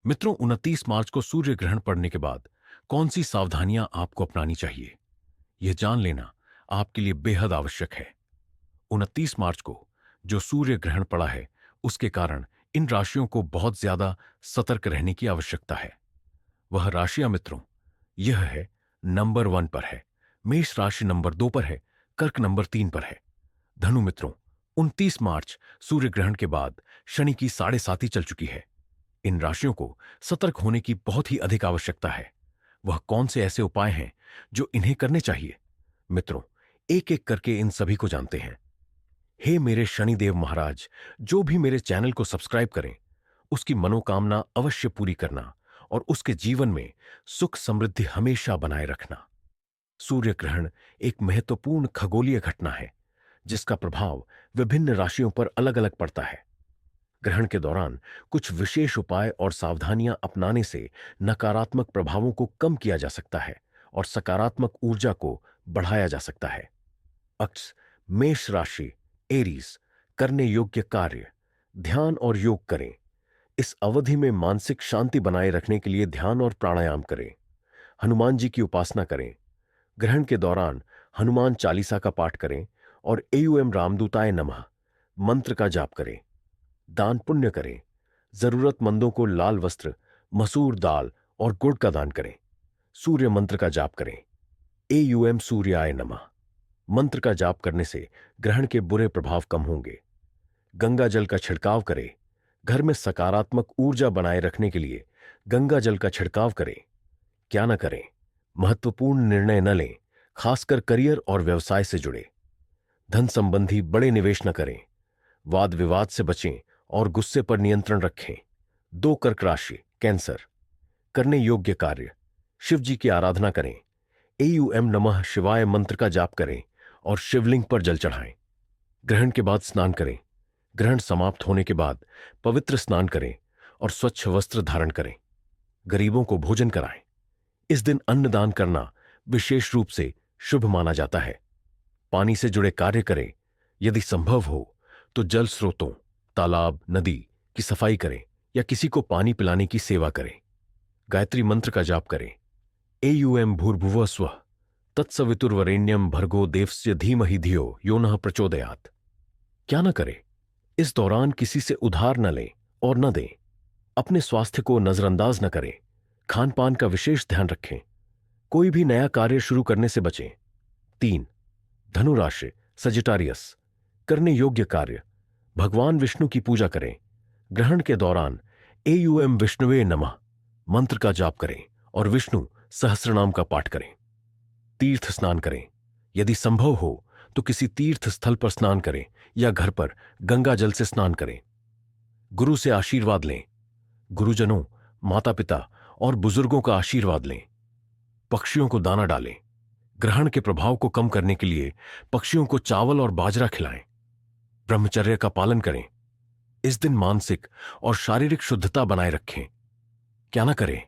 मित्रों, 29 मार्च को सूर्य ग्रहण पड़ने के बाद कौन सी सावधानियां आपको अपनानी चाहिए, यह जान लेना आपके लिए बेहद आवश्यक है। 29 मार्च को जो सूर्य ग्रहण पड़ा है, उसके कारण इन राशियों को बहुत ज्यादा सतर्क रहने की आवश्यकता है। वह राशियां मित्रों, यह है नंबर 1 पर है, मेष राशि नंबर 2 पर है, कर्क नंबर 3 पर है। धनु मित्रों, 29 मार्च सूर्य ग्रहण के बाद शनि की 7.5 चल चुकी है। इन राशियों को सतर्क होने की बहुत ही अधिक आवश्यकता है। वह कौन से ऐसे उपाय हैं जो इन्हें करने चाहिए? मित्रों, एक एक करके इन सभी को जानते हैं। हे मेरे शनिदेव महाराज, जो भी मेरे चैनल को सब्सक्राइब करें, उसकी मनोकामना अवश्य पूरी करना और उसके जीवन में सुख समृद्धि हमेशा बनाए रखना। सूर्य ग्रहण एक महत्वपूर्ण खगोलीय घटना है जिसका प्रभाव विभिन्न राशियों पर अलग अलग पड़ता है। ग्रहण के दौरान कुछ विशेष उपाय और सावधानियां अपनाने से नकारात्मक प्रभावों को कम किया जा सकता है और सकारात्मक ऊर्जा को बढ़ाया जा सकता है। अक्स, मेष राशि, एरीज, करने योग्य कार्य, ध्यान और योग करें। इस अवधि में मानसिक शांति बनाए रखने के लिए ध्यान और प्राणायाम करें। हनुमान जी की उपासना करें। ग्रहण के दौरान हनुमान चालीसा का पाठ करें और एयूएम रामदूताय नमः मंत्र का जाप करें। दान पुण्य करें। जरूरतमंदों को लाल वस्त्र, मसूर दाल और गुड़ का दान करें। सूर्य मंत्र का जाप करें। एयूएम सूर्याय नमः मंत्र का जाप करने से ग्रहण के बुरे प्रभाव कम होंगे। गंगा जल का छिड़काव करें। घर में सकारात्मक ऊर्जा बनाए रखने के लिए गंगा जल का छिड़काव करें। क्या न करें? महत्वपूर्ण निर्णय न लें, खासकर करियर और व्यवसाय से जुड़े। धन संबंधी बड़े निवेश न करें। वाद विवाद से बचें और गुस्से पर नियंत्रण रखें। 2 कर्क राशि, कैंसर, करने योग्य कार्य, शिव जी की आराधना करें। एयूएम नमः शिवाय मंत्र का जाप करें और शिवलिंग पर जल चढ़ाएं। ग्रहण के बाद स्नान करें। ग्रहण समाप्त होने के बाद पवित्र स्नान करें और स्वच्छ वस्त्र धारण करें। गरीबों को भोजन कराएं। इस दिन अन्नदान करना विशेष रूप से शुभ माना जाता है। पानी से जुड़े कार्य करें। यदि संभव हो तो जल स्रोतों, तालाब, नदी की सफाई करें या किसी को पानी पिलाने की सेवा करें। गायत्री मंत्र का जाप करें। एयूएम भूर्भुवः स्वः तत्सवितुर्वरेण्यम भर्गो देवस्य धीमहि धियो यो नः प्रचोदयात्। क्या न करें? इस दौरान किसी से उधार न लें और न दें। अपने स्वास्थ्य को नजरअंदाज न करें। खान पान का विशेष ध्यान रखें। कोई भी नया कार्य शुरू करने से बचें। 3 धनु राशि, सजिटारियस, करने योग्य कार्य, भगवान विष्णु की पूजा करें। ग्रहण के दौरान एयूएम विष्णुवे नमः मंत्र का जाप करें और विष्णु सहस्रनाम का पाठ करें। तीर्थ स्नान करें। यदि संभव हो तो किसी तीर्थ स्थल पर स्नान करें या घर पर गंगा जल से स्नान करें। गुरु से आशीर्वाद लें। गुरुजनों, माता पिता और बुजुर्गों का आशीर्वाद लें। पक्षियों को दाना डालें। ग्रहण के प्रभाव को कम करने के लिए पक्षियों को चावल और बाजरा खिलाएं। ब्रह्मचर्य का पालन करें। इस दिन मानसिक और शारीरिक शुद्धता बनाए रखें। क्या न करें?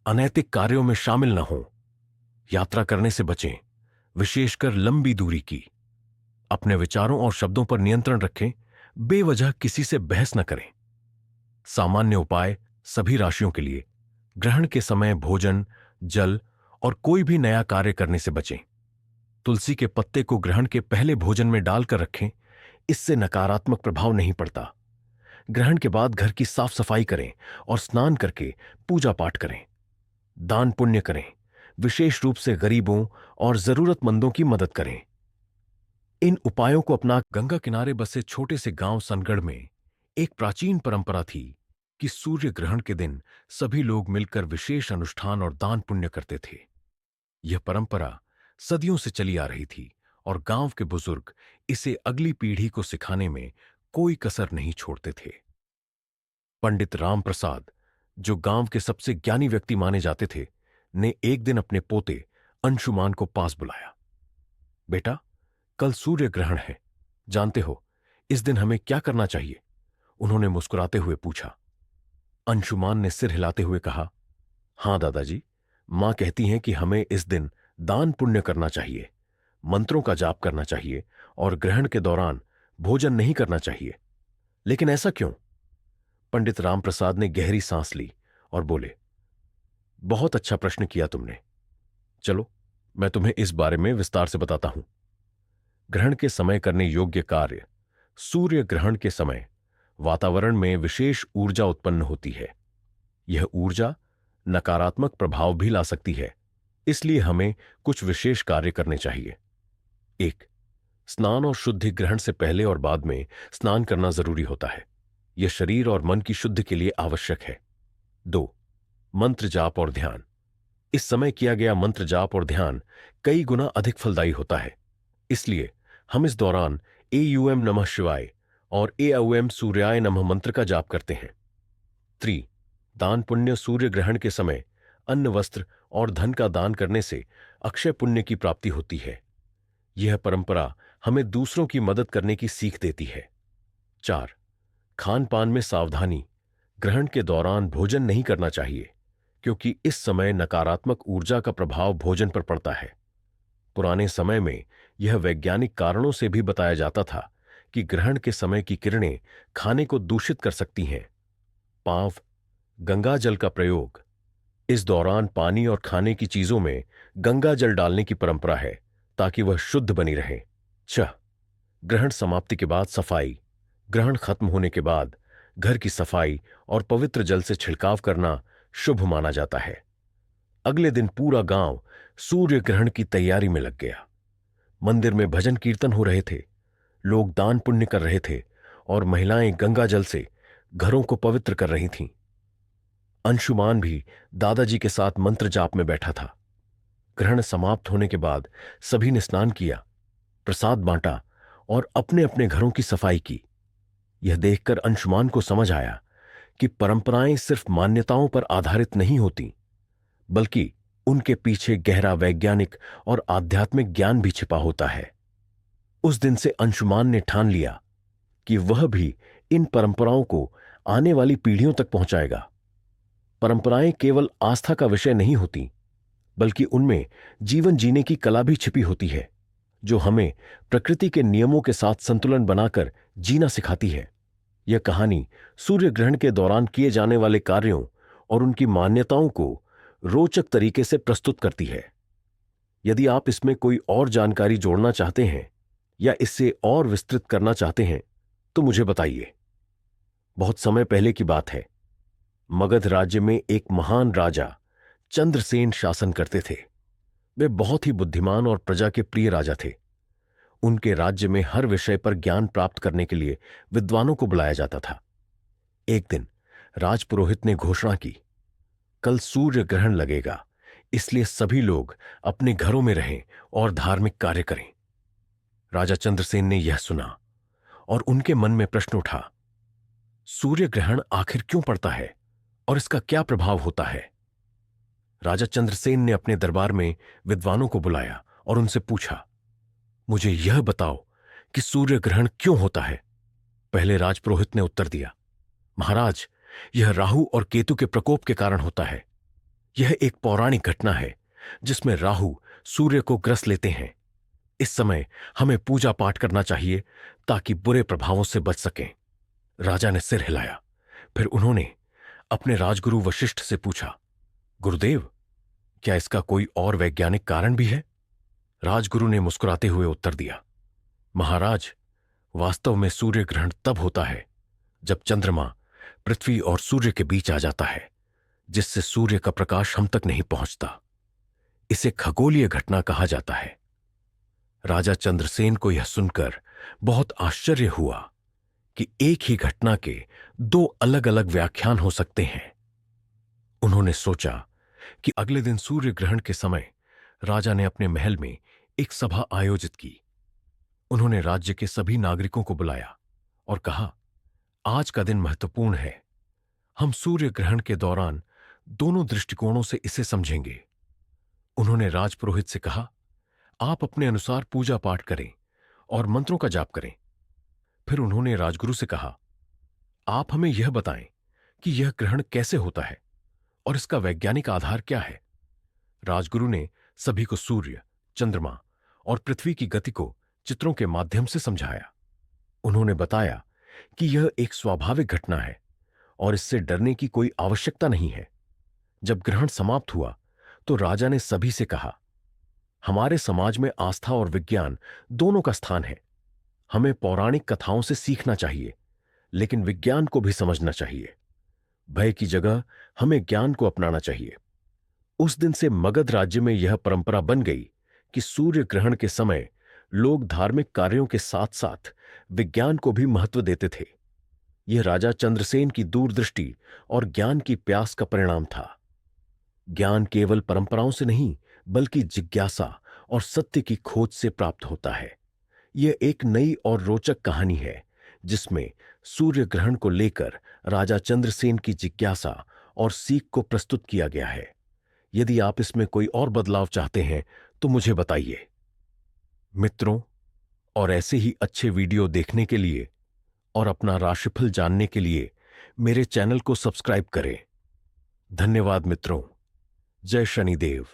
अनैतिक कार्यों में शामिल न हों। यात्रा करने से बचें, विशेषकर लंबी दूरी की। अपने विचारों और शब्दों पर नियंत्रण रखें। बेवजह किसी से बहस न करें। सामान्य उपाय सभी राशियों के लिए: ग्रहण के समय भोजन, जल और कोई भी नया कार्य करने से बचें। तुलसी के पत्ते को ग्रहण के पहले भोजन में डालकर रखें। इससे नकारात्मक प्रभाव नहीं पड़ता। ग्रहण के बाद घर की साफ सफाई करें और स्नान करके पूजा पाठ करें। दान पुण्य करें। विशेष रूप से गरीबों और जरूरतमंदों की मदद करें। इन उपायों को अपना गंगा किनारे बसे छोटे से गांव सनगढ़ में एक प्राचीन परंपरा थी कि सूर्य ग्रहण के दिन सभी लोग मिलकर विशेष अनुष्ठान और दान पुण्य करते थे। यह परंपरा सदियों से चली आ रही थी और गांव के बुजुर्ग इसे अगली पीढ़ी को सिखाने में कोई कसर नहीं छोड़ते थे। पंडित राम प्रसाद, जो गांव के सबसे ज्ञानी व्यक्ति माने जाते थे, ने एक दिन अपने पोते अंशुमान को पास बुलाया। बेटा, कल सूर्य ग्रहण है, जानते हो इस दिन हमें क्या करना चाहिए? उन्होंने मुस्कुराते हुए पूछा। अंशुमान ने सिर हिलाते हुए कहा, हां दादाजी, मां कहती हैं कि हमें इस दिन दान पुण्य करना चाहिए, मंत्रों का जाप करना चाहिए और ग्रहण के दौरान भोजन नहीं करना चाहिए। लेकिन ऐसा क्यों? पंडित रामप्रसाद ने गहरी सांस ली और बोले, बहुत अच्छा प्रश्न किया तुमने। चलो, मैं तुम्हें इस बारे में विस्तार से बताता हूं। ग्रहण के समय करने योग्य कार्य। सूर्य ग्रहण के समय वातावरण में विशेष ऊर्जा उत्पन्न होती है। यह ऊर्जा नकारात्मक प्रभाव भी ला सकती है, इसलिए हमें कुछ विशेष कार्य करने चाहिए। 1. स्नान और शुद्धि। ग्रहण से पहले और बाद में स्नान करना जरूरी होता है। यह शरीर और मन की शुद्धि के लिए आवश्यक है। 2. मंत्र जाप और ध्यान। इस समय किया गया मंत्र जाप और ध्यान कई गुना अधिक फलदायी होता है, इसलिए हम इस दौरान एयूएम नमः शिवाय और एओएम सूर्याय नमः मंत्र का जाप करते हैं। 3. दान पुण्य। सूर्य ग्रहण के समय अन्न, वस्त्र और धन का दान करने से अक्षय पुण्य की प्राप्ति होती है। यह परंपरा हमें दूसरों की मदद करने की सीख देती है। 4. खान पान में सावधानी। ग्रहण के दौरान भोजन नहीं करना चाहिए, क्योंकि इस समय नकारात्मक ऊर्जा का प्रभाव भोजन पर पड़ता है। पुराने समय में यह वैज्ञानिक कारणों से भी बताया जाता था कि ग्रहण के समय की किरणें खाने को दूषित कर सकती हैं। 5. गंगा जल का प्रयोग। इस दौरान पानी और खाने की चीजों में गंगा जल डालने की परंपरा है, ताकि वह शुद्ध बनी रहे। 6. ग्रहण समाप्ति के बाद सफाई। ग्रहण खत्म होने के बाद घर की सफाई और पवित्र जल से छिड़काव करना शुभ माना जाता है। अगले दिन पूरा गांव सूर्य ग्रहण की तैयारी में लग गया। मंदिर में भजन कीर्तन हो रहे थे, लोग दान पुण्य कर रहे थे और महिलाएं गंगा जल से घरों को पवित्र कर रही थीं। अंशुमान भी दादाजी के साथ मंत्र जाप में बैठा था। ग्रहण समाप्त होने के बाद सभी ने स्नान किया, प्रसाद बांटा और अपने अपने घरों की सफाई की। यह देखकर अंशुमान को समझ आया कि परंपराएं सिर्फ मान्यताओं पर आधारित नहीं होती, बल्कि उनके पीछे गहरा वैज्ञानिक और आध्यात्मिक ज्ञान भी छिपा होता है। उस दिन से अंशुमान ने ठान लिया कि वह भी इन परंपराओं को आने वाली पीढ़ियों तक पहुंचाएगा। परंपराएं केवल आस्था का विषय नहीं होती, बल्कि उनमें जीवन जीने की कला भी छिपी होती है, जो हमें प्रकृति के नियमों के साथ संतुलन बनाकर जीना सिखाती है। यह कहानी सूर्य ग्रहण के दौरान किए जाने वाले कार्यों और उनकी मान्यताओं को रोचक तरीके से प्रस्तुत करती है। यदि आप इसमें कोई और जानकारी जोड़ना चाहते हैं या इससे और विस्तृत करना चाहते हैं तो मुझे बताइए। बहुत समय पहले की बात है। मगध राज्य में एक महान राजा चंद्रसेन शासन करते थे। वे बहुत ही बुद्धिमान और प्रजा के प्रिय राजा थे। उनके राज्य में हर विषय पर ज्ञान प्राप्त करने के लिए विद्वानों को बुलाया जाता था। एक दिन राजपुरोहित ने घोषणा की, कल सूर्य ग्रहण लगेगा, इसलिए सभी लोग अपने घरों में रहें और धार्मिक कार्य करें। राजा चंद्रसेन ने यह सुना और उनके मन में प्रश्न उठा, सूर्य ग्रहण आखिर क्यों पड़ता है और इसका क्या प्रभाव होता है? राजा चंद्रसेन ने अपने दरबार में विद्वानों को बुलाया और उनसे पूछा, मुझे यह बताओ कि सूर्य ग्रहण क्यों होता है? पहले राजपुरोहित ने उत्तर दिया, महाराज, यह राहु और केतु के प्रकोप के कारण होता है। यह एक पौराणिक घटना है जिसमें राहु सूर्य को ग्रस लेते हैं। इस समय हमें पूजा पाठ करना चाहिए ताकि बुरे प्रभावों से बच सकें। राजा ने सिर हिलाया। फिर उन्होंने अपने राजगुरु वशिष्ठ से पूछा, गुरुदेव, क्या इसका कोई और वैज्ञानिक कारण भी है? राजगुरु ने मुस्कुराते हुए उत्तर दिया, महाराज, वास्तव में सूर्य ग्रहण तब होता है जब चंद्रमा पृथ्वी और सूर्य के बीच आ जाता है, जिससे सूर्य का प्रकाश हम तक नहीं पहुंचता। इसे खगोलीय घटना कहा जाता है। राजा चंद्रसेन को यह सुनकर बहुत आश्चर्य हुआ कि एक ही घटना के दो अलग अलग व्याख्यान हो सकते हैं। उन्होंने सोचा कि अगले दिन सूर्य ग्रहण के समय राजा ने अपने महल में एक सभा आयोजित की। उन्होंने राज्य के सभी नागरिकों को बुलाया और कहा, आज का दिन महत्वपूर्ण है। हम सूर्य ग्रहण के दौरान दोनों दृष्टिकोणों से इसे समझेंगे। उन्होंने राजपुरोहित से कहा, आप अपने अनुसार पूजा पाठ करें और मंत्रों का जाप करें। फिर उन्होंने राजगुरु से कहा, आप हमें यह बताएं कि यह ग्रहण कैसे होता है और इसका वैज्ञानिक आधार क्या है। राजगुरु ने सभी को सूर्य, चंद्रमा और पृथ्वी की गति को चित्रों के माध्यम से समझाया। उन्होंने बताया कि यह एक स्वाभाविक घटना है और इससे डरने की कोई आवश्यकता नहीं है। जब ग्रहण समाप्त हुआ तो राजा ने सभी से कहा, हमारे समाज में आस्था और विज्ञान दोनों का स्थान है। हमें पौराणिक कथाओं से सीखना चाहिए, लेकिन विज्ञान को भी समझना चाहिए। भय की जगह हमें ज्ञान को अपनाना चाहिए। उस दिन से मगध राज्य में यह परंपरा बन गई कि सूर्य ग्रहण के समय लोग धार्मिक कार्यों के साथ साथ विज्ञान को भी महत्व देते थे। यह राजा चंद्रसेन की दूरदृष्टि और ज्ञान की प्यास का परिणाम था। ज्ञान केवल परंपराओं से नहीं, बल्कि जिज्ञासा और सत्य की खोज से प्राप्त होता है। यह एक नई और रोचक कहानी है जिसमें सूर्य ग्रहण को लेकर राजा चंद्रसेन की जिज्ञासा और सीख को प्रस्तुत किया गया है। यदि आप इसमें कोई और बदलाव चाहते हैं तो मुझे बताइए। मित्रों, और ऐसे ही अच्छे वीडियो देखने के लिए और अपना राशिफल जानने के लिए मेरे चैनल को सब्सक्राइब करें। धन्यवाद मित्रों। जय शनिदेव।